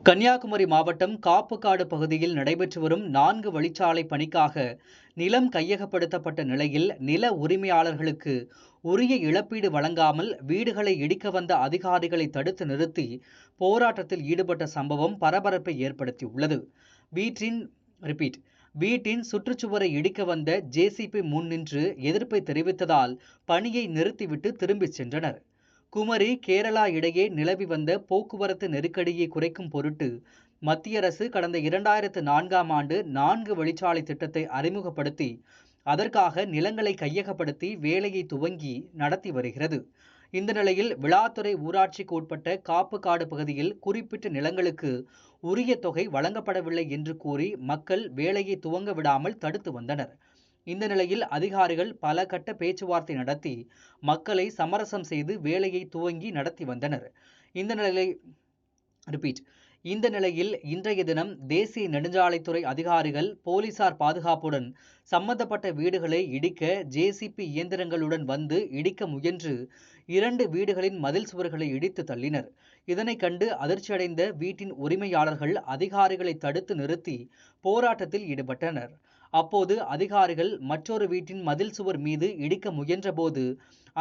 கன்னியாகுமரி மாவட்டம் காப்புக்காடு பகுதியில் நடைபெற்று வரும் 4 வழிச்சாலை பணிக்காக நிலம் கையகப்படுத்தப்பட்ட நிலையில் நில உரிமையாளர்களுக்கு உரிய இழப்பீடு வழங்காமல் வீடுகளை இடிக்க வந்த அதிகாரிகளை தடுத்து நிறுத்தி போராட்டத்தில் ஈடுபட்ட சம்பவம் பரபரப்பை ஏற்படுத்தியுள்ளது. வீட்டின் சுற்றுச்சுவரை இடிக்க வந்த ஜேசிபி முன் நின்று எதிர்ப்பை தெரிவித்ததால் பணியை நிறுத்திவிட்டு திரும்பிச் சென்றனர். குமரி கேரளா இடையே நிலவி வந்த போக்குவரத்து நெருக்கடியை குறைக்கும் பொருட்டு மத்திய அரசு கடந்த 2004ஆம் ஆண்டு 4 வழிச்சாலை திட்டத்தை அறிமுகப்படுத்தி அதற்காக நிலங்களை கையகப்படுத்தி வேலையை துவங்கி நடத்தி வருகிறது. இந்த நிலையில் விளாத்துறை ஊராட்சிக்கு உட்பட்ட காப்புக்காடு பகுதியில் குறிப்பிட்ட நிலங்களுக்கு உரிய தொகை வழங்கப்படவில்லை என்று கூறி மக்கள் வேலையை துவங்க விடாமல் தடுத்து வந்தனர். இந்த நிலையில் அதிகாரிகள் பல கட்ட பேச்சுவார்த்தை நடத்தி மக்களை சமரசம் செய்து வேலையை துவங்கி நடத்தி வந்தனர். இந்த நிலையில் இன்றைய தினம் தேசிய நெடுஞ்சாலைத்துறை அதிகாரிகள் போலீசார் பாதுகாப்புடன் சம்பந்தப்பட்ட வீடுகளை இடிக்க ஜேசிபி இயந்திரங்களுடன் வந்து இடிக்க முயன்று 2 வீடுகளின் மதில் சுவர்களை இடித்து தள்ளினர். இதனை கண்டு அதிர்ச்சியடைந்த வீட்டின் உரிமையாளர்கள் அதிகாரிகளை தடுத்து நிறுத்தி போராட்டத்தில் ஈடுபட்டனர். அப்போது அதிகாரிகள் மற்றொரு வீட்டின் மதில் சுவர் மீது இடிக்க முயன்றபோது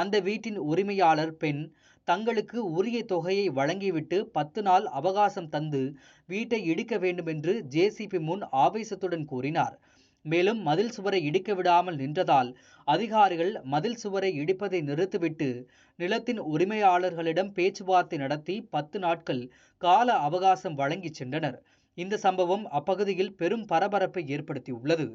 அந்த வீட்டின் உரிமையாளர் பெண் தங்களுக்கு உரிய தொகையை வழங்கிவிட்டு 10 நாள் அவகாசம் தந்து வீட்டை இடிக்க வேண்டும் என்று ஜேசிபி முன் ஆவேசத்துடன் கூறினார். மேலும் மதில் சுவரை இடிக்க விடாமல் நின்றதால் அதிகாரிகள் மதில் சுவரை இடிப்பதை நிறுத்திவிட்டு நிலத்தின் உரிமையாளர்களிடம் பேச்சுவார்த்தை நடத்தி 10 நாட்கள் கால அவகாசம் வழங்கி சென்றனர். இந்த சம்பவம் அப்பகுதியில் பெரும் பரபரப்பை ஏற்படுத்தியுள்ளது.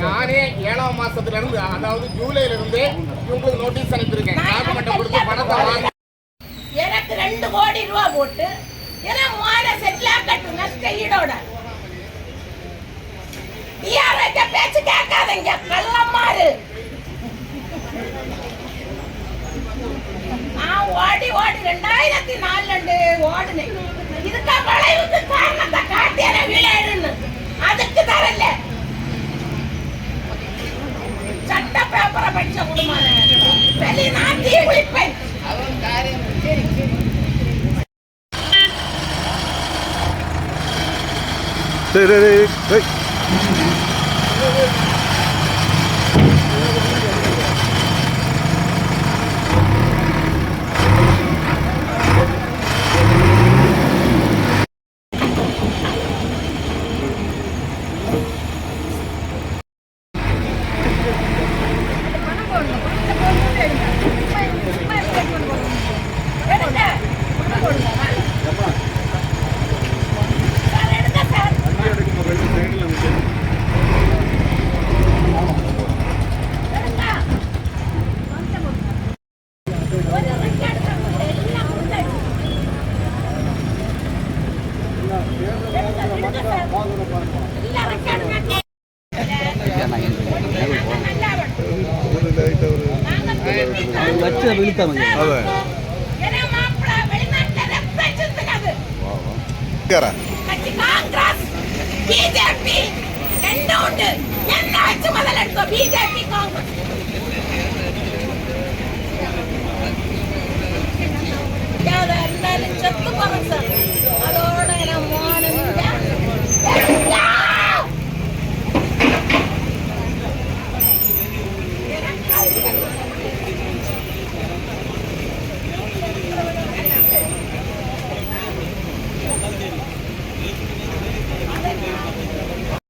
நானே 7ஆம் மாசத்துல இருந்து அதாவது ஜூலைல இருந்து உங்களுக்கு நோட்டீஸ் அனுப்பியிருக்கேன். எனக்கு 2 கோடி ரூபாய் போட்டு செட்டில் பேச்சு கேட்காதீங்க, கள்ளமாறு. நான் ஓடி 2004 ஓடுனேன். இதுக்கு வளைவுக்கு காரணத்தை காட்டி வீடு அதுக்கு தரல. சட்ட பேப்பரை படிச்ச குடும்பம் வெளிநாட்டி குளிப்பேன். BJP